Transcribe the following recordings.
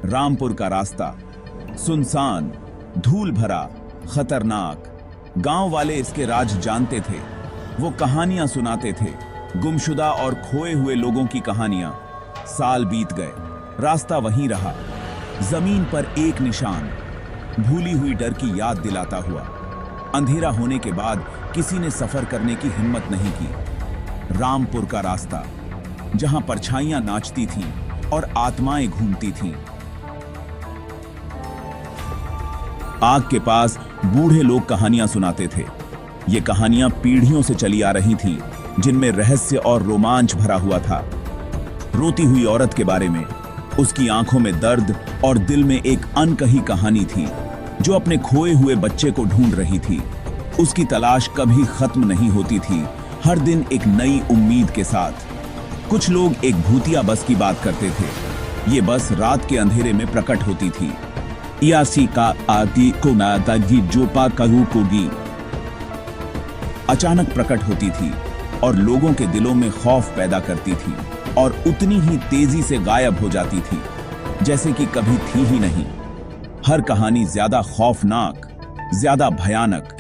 रामपुर का रास्ता सुनसान, धूल भरा, खतरनाक। गांव वाले इसके राज जानते थे। वो कहानियां सुनाते थे, गुमशुदा और खोए हुए लोगों की कहानियां। साल बीत गए, रास्ता वहीं रहा, जमीन पर एक निशान, भूली हुई डर की याद दिलाता हुआ। अंधेरा होने के बाद किसी ने सफर करने की हिम्मत नहीं की। रामपुर का रास्ता, जहां परछाइयां नाचती थीं और आत्माएं घूमती थीं। आग के पास बूढ़े लोग कहानियां सुनाते थे। ये कहानियां पीढ़ियों से चली आ रही थीं, जिनमें रहस्य और रोमांच भरा हुआ था। रोती हुई औरत के बारे में, उसकी आंखों में दर्द और दिल में एक अनकही कहानी थी, जो अपने खोए हुए बच्चे को ढूंढ रही थी। उसकी तलाश कभी खत्म नहीं होती थी, हर दिन एक नई उम्मीद के साथ। कुछ लोग एक भूतिया बस की बात करते थे। ये बस रात के अंधेरे में प्रकट होती थी। यासी का आदि को नादागी जोपा करू कोगी अचानक प्रकट होती थी और लोगों के दिलों में खौफ पैदा करती थी, और उतनी ही तेजी से गायब हो जाती थी जैसे कि कभी थी ही नहीं। हर कहानी ज्यादा खौफनाक, ज्यादा भयानक।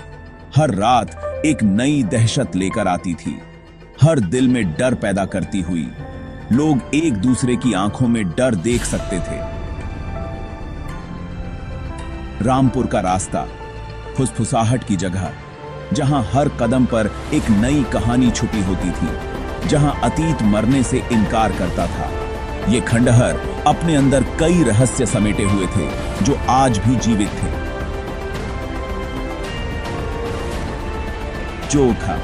हर रात एक नई दहशत लेकर आती थी, हर दिल में डर पैदा करती हुई। लोग एक दूसरे की आंखों में डर देख सकते थे। रामपुर का रास्ता, फुसफुसाहट की जगह, जहां हर कदम पर एक नई कहानी छुपी होती थी, जहां अतीत मरने से इनकार करता था। ये खंडहर अपने अंदर कई रहस्य समेटे हुए थे, जो आज भी जीवित थे। चोखा।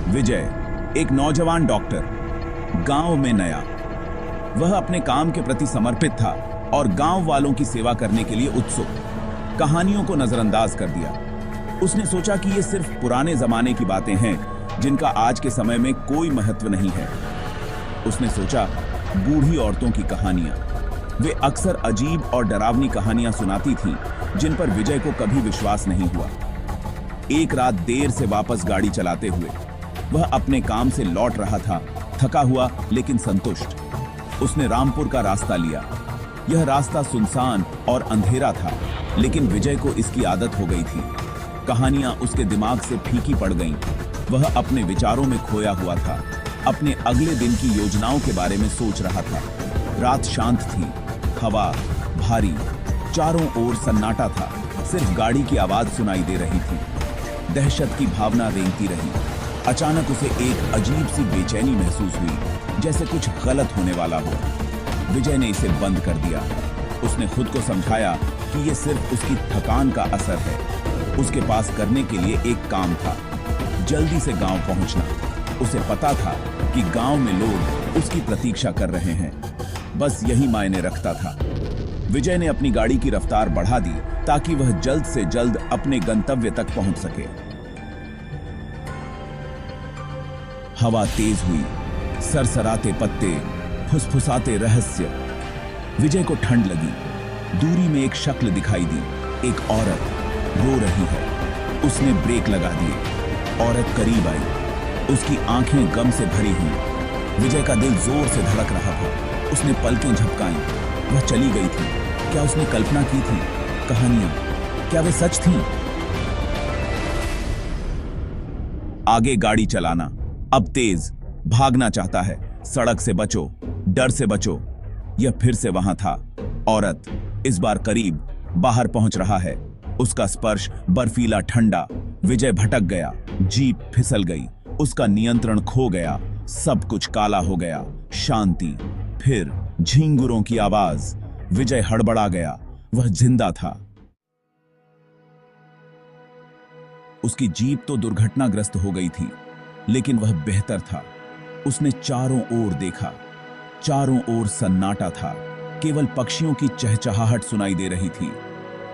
विजय एक नौजवान डॉक्टर, गांव में नया। वह अपने काम के प्रति समर्पित था और गांव वालों की सेवा करने के लिए उत्सुक। कहानियों को नजरअंदाज कर दिया। उसने सोचा कि ये सिर्फ पुराने जमाने की बातें हैं, जिनका आज के समय में कोई महत्व नहीं है। उसने सोचा, बूढ़ी औरतों की कहानियां, वे अक्सर अजीब और डरावनी कहानियां सुनाती थीं, जिन पर विजय को कभी विश्वास नहीं हुआ। एक रात देर से वापस गाड़ी चलाते हुए वह अपने काम से लौट रहा था, थका हुआ लेकिन संतुष्ट। उसने रामपुर का रास्ता लिया। यह रास्ता सुनसान और अंधेरा था, लेकिन विजय को इसकी आदत हो गई थी। कहानियां उसके दिमाग से फीकी पड़ गईं। वह अपने विचारों में खोया हुआ था, अपने अगले दिन की योजनाओं के बारे में सोच रहा था। रात शांत थी, हवा भारी, चारों ओर सन्नाटा था। सिर्फ गाड़ी की आवाज सुनाई दे रही थी। दहशत की भावना रेंगती रही। अचानक उसे एक अजीब सी बेचैनी महसूस हुई, जैसे कुछ गलत होने वाला हो। विजय ने इसे बंद कर दिया। उसने खुद को समझाया कि यह सिर्फ उसकी थकान का असर है। उसके पास करने के लिए एक काम था, जल्दी से गांव पहुंचना। उसे पता था कि गांव में लोग उसकी प्रतीक्षा कर रहे हैं। बस यही मायने रखता था। विजय ने अपनी गाड़ी की रफ्तार बढ़ा दी, ताकि वह जल्द से जल्द अपने गंतव्य तक पहुंच सके। हवा तेज हुई, सरसराते पत्ते, फुसफुसाते रहस्य। विजय को ठंड लगी। दूरी में एक शक्ल दिखाई दी, एक औरत रो रही है। उसने ब्रेक लगा दिए। औरत करीब आई, उसकी आंखें गम से भरी हुई। विजय का दिल जोर से धड़क रहा था। उसने पलकें झपकाईं। वह चली गई थी। क्या उसने कल्पना की थी? कहानियां, क्या वे सच थीं? आगे गाड़ी चलाना, अब तेज, भागना चाहता है। सड़क से बचो, डर से बचो। यह फिर से वहां था। औरत, इस बार करीब, बाहर पहुंच रहा है। उसका स्पर्श बर्फीला, ठंडा। विजय भटक गया। जीप फिसल गई। उसका नियंत्रण खो गया। सब कुछ काला हो गया। शांति, फिर झींगुरों की आवाज। विजय हड़बड़ा गया। वह जिंदा था। उसकी जीप तो दुर्घटनाग्रस्त हो गई थी, लेकिन वह बेहतर था। उसने चारों ओर देखा। चारों ओर सन्नाटा था। केवल पक्षियों की चहचहाहट सुनाई दे रही थी।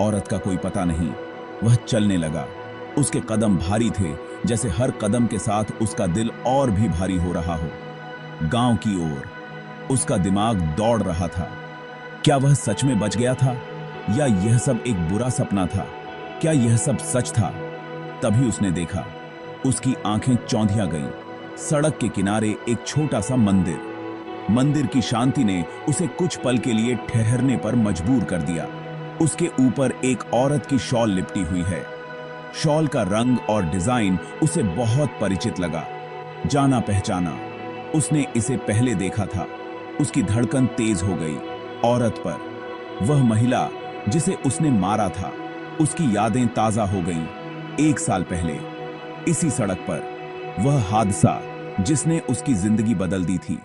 औरत का कोई पता नहीं। वह चलने लगा। उसके कदम भारी थे, जैसे हर कदम के साथ उसका दिल और भी भारी हो रहा हो। गांव की ओर उसका दिमाग दौड़ रहा था। क्या वह सच में बच गया था, या यह सब एक बुरा सपना था? क्या यह सब सच था? तभी उसने देखा। उसकी आंखें चौंधिया गईं। सड़क के किनारे एक छोटा सा मंदिर। मंदिर की शांति ने उसे कुछ पल के लिए ठहरने पर मजबूर कर दिया। उसके ऊपर एक औरत की शॉल लिपटी हुई है। शॉल का रंग और डिजाइन उसे बहुत परिचित लगा, जाना पहचाना। उसने इसे पहले देखा था। उसकी धड़कन तेज हो गई। औरत पर, वह महिला जिसे उसने मारा था, उसकी यादें ताजा हो गईं। 1 साल पहले इसी सड़क पर वह हादसा जिसने उसकी जिंदगी बदल दी थी।